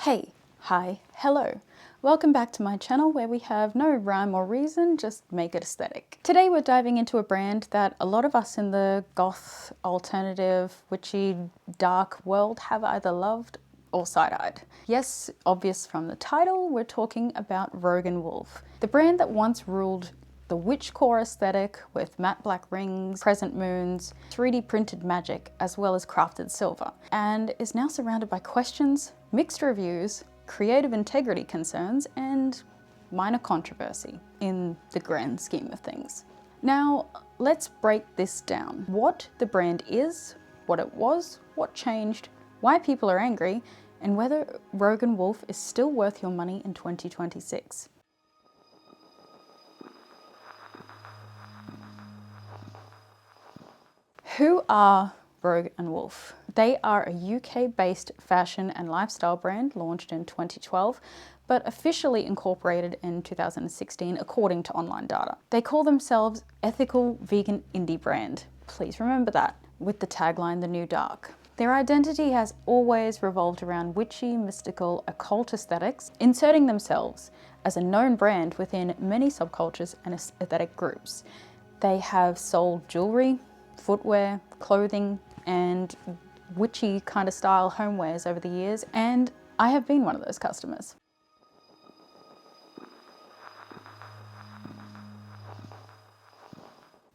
Hey, hi, hello. Welcome back to my channel where we have no rhyme or reason, just make it aesthetic. Today we're diving into a brand that a lot of us in the goth, alternative, witchy, dark world have either loved or side-eyed. Yes, obvious from the title, we're talking about Rogan Wolf, the brand that once ruled the witchcore aesthetic with matte black rings, crescent moons, 3D printed magic, as well as crafted silver, and is now surrounded by questions, mixed reviews, creative integrity concerns, and minor controversy in the grand scheme of things. Now, let's break this down. What the brand is, what it was, what changed, why people are angry, and whether Rogan Wolf is still worth your money in 2026. Who are Rogan Wolf? They are a UK-based fashion and lifestyle brand launched in 2012, but officially incorporated in 2016 according to online data. They call themselves ethical vegan indie brand. Please remember that, with the tagline, "The New Dark." Their identity has always revolved around witchy, mystical, occult aesthetics, inserting themselves as a known brand within many subcultures and aesthetic groups. They have sold jewellery, footwear, clothing, and witchy kind of style homewares over the years, and I have been one of those customers.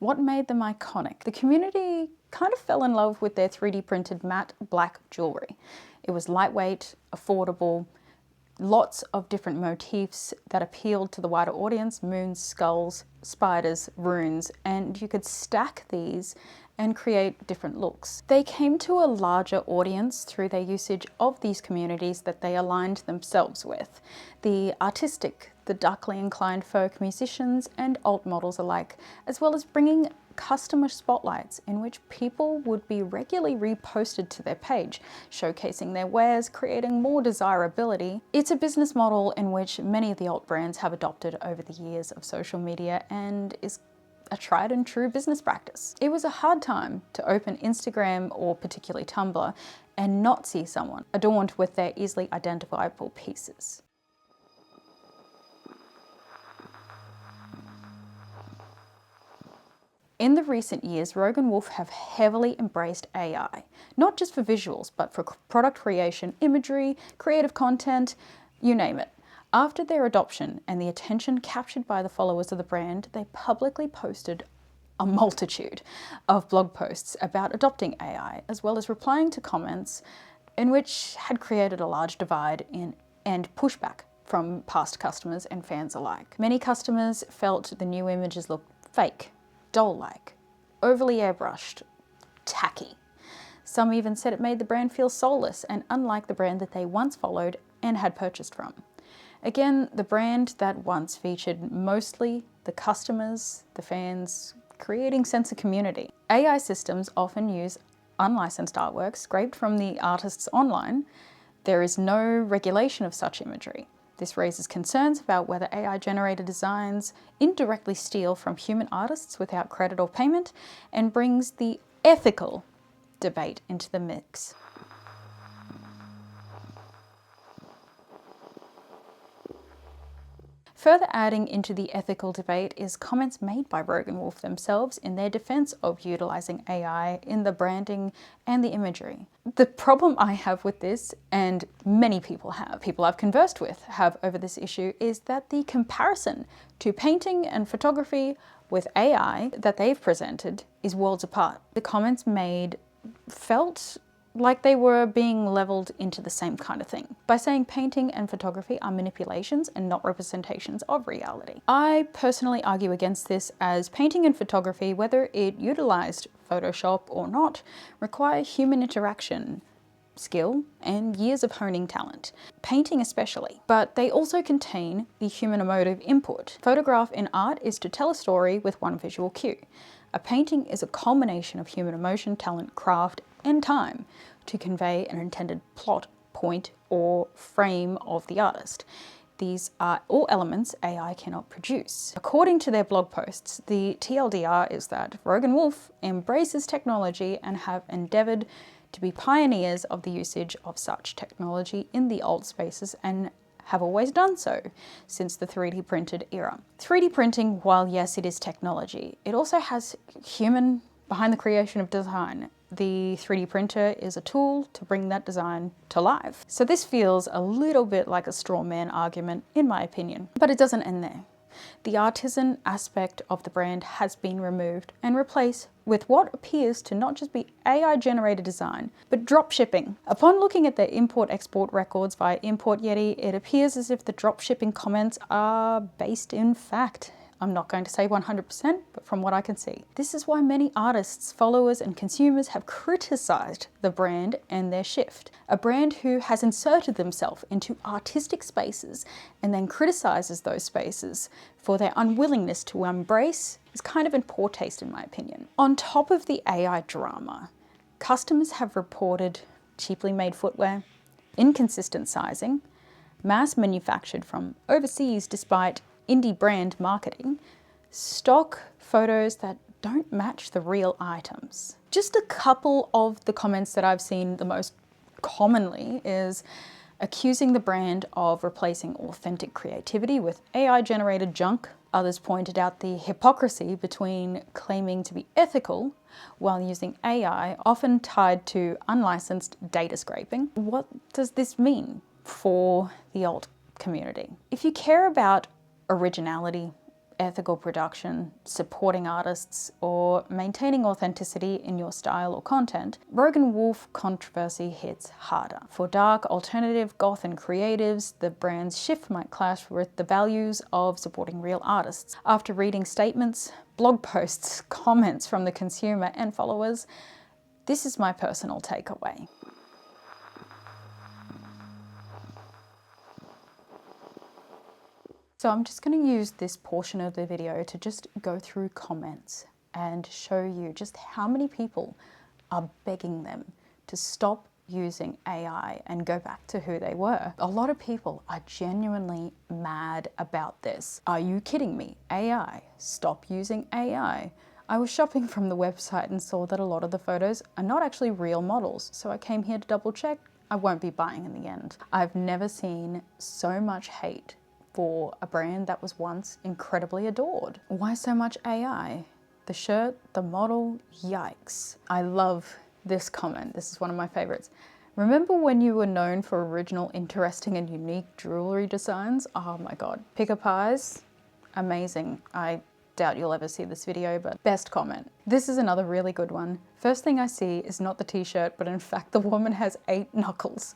What made them iconic? The community kind of fell in love with their 3D printed matte black jewellery. It was lightweight, affordable, lots of different motifs that appealed to the wider audience: moons, skulls, spiders, runes, and you could stack these and create different looks. They came to a larger audience through their usage of these communities that they aligned themselves with. The artistic, the darkly inclined folk musicians and alt models alike, as well as bringing customer spotlights in which people would be regularly reposted to their page, showcasing their wares, creating more desirability. It's a business model in which many of the alt brands have adopted over the years of social media and is a tried and true business practice. It was a hard time to open Instagram or particularly Tumblr and not see someone adorned with their easily identifiable pieces. In the recent years, Rogan Wolf have heavily embraced AI, not just for visuals, but for product creation, imagery, creative content, you name it. After their adoption and the attention captured by the followers of the brand, they publicly posted a multitude of blog posts about adopting AI, as well as replying to comments in which had created a large divide and pushback from past customers and fans alike. Many customers felt the new images looked fake, doll-like, overly airbrushed, tacky. Some even said it made the brand feel soulless and unlike the brand that they once followed and had purchased from. Again, the brand that once featured mostly the customers, the fans, creating sense of community. AI systems often use unlicensed artwork scraped from the artists online. There is no regulation of such imagery. This raises concerns about whether AI-generated designs indirectly steal from human artists without credit or payment, and brings the ethical debate into the mix. Further adding into the ethical debate is comments made by Rogan Wolf themselves in their defense of utilizing AI in the branding and the imagery. The problem I have with this, and many people I've conversed with have over this issue, is that the comparison to painting and photography with AI that they've presented is worlds apart. The comments made felt like they were being leveled into the same kind of thing, by saying painting and photography are manipulations and not representations of reality. I personally argue against this, as painting and photography, whether it utilized Photoshop or not, require human interaction, skill, and years of honing talent, painting especially, but they also contain the human emotive input. Photograph in art is to tell a story with one visual cue. A painting is a culmination of human emotion, talent, craft, and time to convey an intended plot, point, or frame of the artist. These are all elements AI cannot produce. According to their blog posts, the TLDR is that Rogan Wolf embraces technology and have endeavoured to be pioneers of the usage of such technology in the alt spaces and have always done so since the 3D printed era. 3D printing, while yes, it is technology, it also has human behind the creation of design. The 3D printer is a tool to bring that design to life. So this feels a little bit like a straw man argument, in my opinion, but it doesn't end there. The artisan aspect of the brand has been removed and replaced with what appears to not just be AI-generated design, but drop shipping. Upon looking at the import-export records via Import Yeti, it appears as if the drop shipping comments are based in fact. I'm not going to say 100%, but from what I can see. This is why many artists, followers, and consumers have criticized the brand and their shift. A brand who has inserted themselves into artistic spaces and then criticizes those spaces for their unwillingness to embrace is kind of in poor taste, in my opinion. On top of the AI drama, customers have reported cheaply made footwear, inconsistent sizing, mass manufactured from overseas despite indie brand marketing, stock photos that don't match the real items. Just a couple of the comments that I've seen the most commonly is accusing the brand of replacing authentic creativity with AI-generated junk. Others pointed out the hypocrisy between claiming to be ethical while using AI, often tied to unlicensed data scraping. What does this mean for the alt community? If you care about originality, ethical production, supporting artists, or maintaining authenticity in your style or content, Rogan Wolf controversy hits harder. For dark, alternative, goth, and creatives, the brand's shift might clash with the values of supporting real artists. After reading statements, blog posts, comments from the consumer and followers, this is my personal takeaway. So I'm just going to use this portion of the video to just go through comments and show you just how many people are begging them to stop using AI and go back to who they were. A lot of people are genuinely mad about this. Are you kidding me? AI, stop using AI. I was shopping from the website and saw that a lot of the photos are not actually real models, so I came here to double check. I won't be buying in the end. I've never seen so much hate for a brand that was once incredibly adored. Why so much AI? The shirt, the model, yikes. I love this comment. This is one of my favorites. Remember when you were known for original, interesting, and unique jewelry designs? Oh my God. Pick-up eyes, amazing. I doubt you'll ever see this video, but best comment. This is another really good one. First thing I see is not the t-shirt, but in fact the woman has 8 knuckles.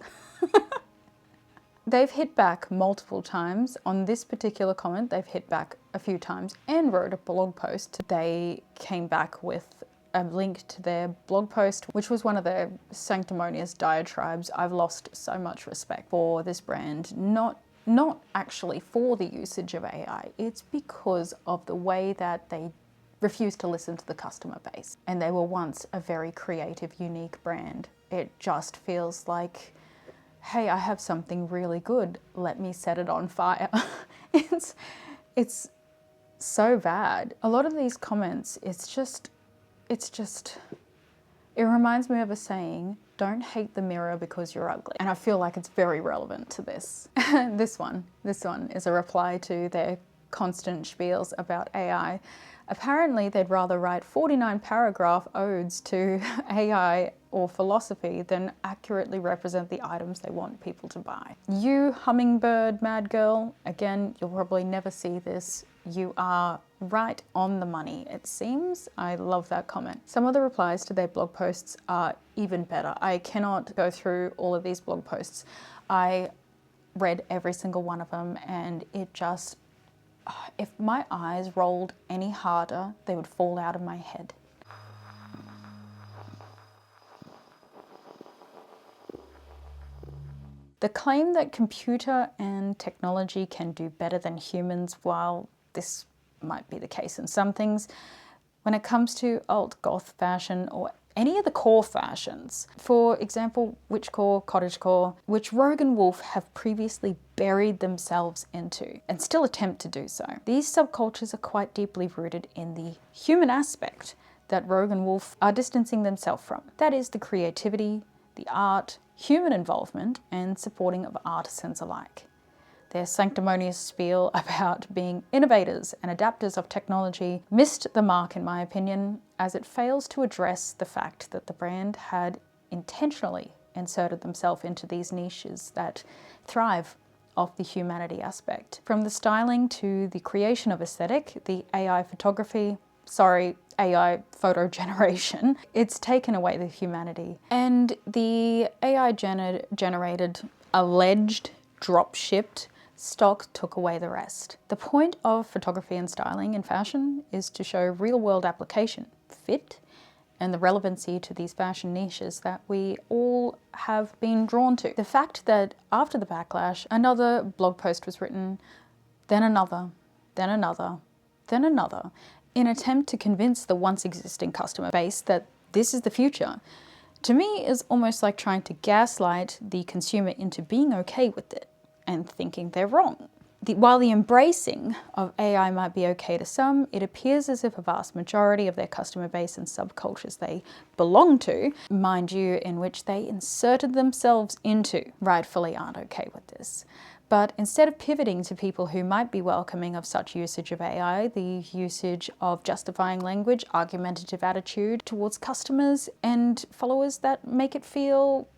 They've hit back multiple times. On this particular comment, they've hit back a few times and wrote a blog post. They came back with a link to their blog post, which was one of their sanctimonious diatribes. I've lost so much respect for this brand, not actually for the usage of AI. It's because of the way that they refuse to listen to the customer base. And they were once a very creative, unique brand. It just feels like, hey, I have something really good, let me set it on fire. It's so bad. A lot of these comments, it reminds me of a saying, don't hate the mirror because you're ugly. And I feel like it's very relevant to this. This one is a reply to their constant spiels about AI. Apparently, they'd rather write 49-paragraph odes to AI or philosophy than accurately represent the items they want people to buy. You hummingbird mad girl, again, you'll probably never see this. You are right on the money, it seems. I love that comment. Some of the replies to their blog posts are even better. I cannot go through all of these blog posts. I read every single one of them, and it just, if my eyes rolled any harder, they would fall out of my head. The claim that computer and technology can do better than humans, while this might be the case in some things, when it comes to alt goth fashion or any of the core fashions, for example, witchcore, cottagecore, which Rogan Wolf have previously buried themselves into and still attempt to do so. These subcultures are quite deeply rooted in the human aspect that Rogan Wolf are distancing themselves from. That is the creativity, the art, human involvement, and supporting of artisans alike. Their sanctimonious spiel about being innovators and adapters of technology missed the mark, in my opinion, as it fails to address the fact that the brand had intentionally inserted themselves into these niches that thrive off the humanity aspect. From the styling to the creation of aesthetic, the AI photo generation, it's taken away the humanity. And the AI generated, alleged, drop-shipped stock took away the rest. The point of photography and styling in fashion is to show real-world application, fit, and the relevancy to these fashion niches that we all have been drawn to. The fact that after the backlash, another blog post was written, then another, then another, then another, in an attempt to convince the once existing customer base that this is the future, to me is almost like trying to gaslight the consumer into being okay with it and thinking they're wrong. While the embracing of AI might be okay to some, it appears as if a vast majority of their customer base and subcultures they belong to, mind you, in which they inserted themselves into, rightfully aren't okay with this. But instead of pivoting to people who might be welcoming of such usage of AI, the usage of justifying language, argumentative attitude towards customers and followers that make it feel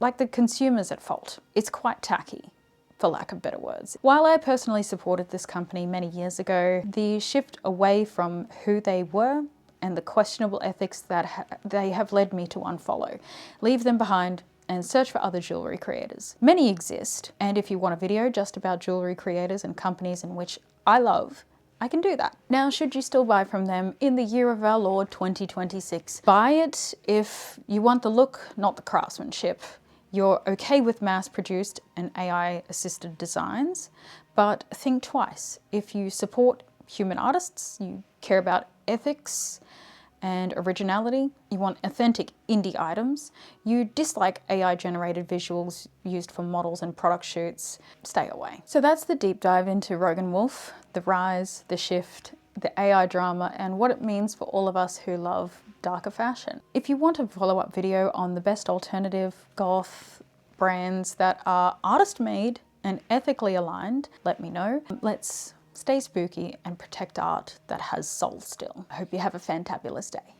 like the consumer's at fault, it's quite tacky, for lack of better words. While I personally supported this company many years ago, the shift away from who they were and the questionable ethics that they have led me to unfollow, leave them behind and search for other jewellery creators. Many exist, and if you want a video just about jewellery creators and companies in which I love, I can do that. Now, should you still buy from them in the year of our Lord 2026? Buy it if you want the look, not the craftsmanship. You're okay with mass-produced and AI-assisted designs, but think twice. If you support human artists, you care about ethics and originality, you want authentic indie items, you dislike AI-generated visuals used for models and product shoots, stay away. So that's the deep dive into Rogan Wolf, the rise, the shift, the AI drama, and what it means for all of us who love darker fashion. If you want a follow-up video on the best alternative goth brands that are artist-made and ethically aligned, let me know. Let's stay spooky and protect art that has soul still. I hope you have a fantabulous day.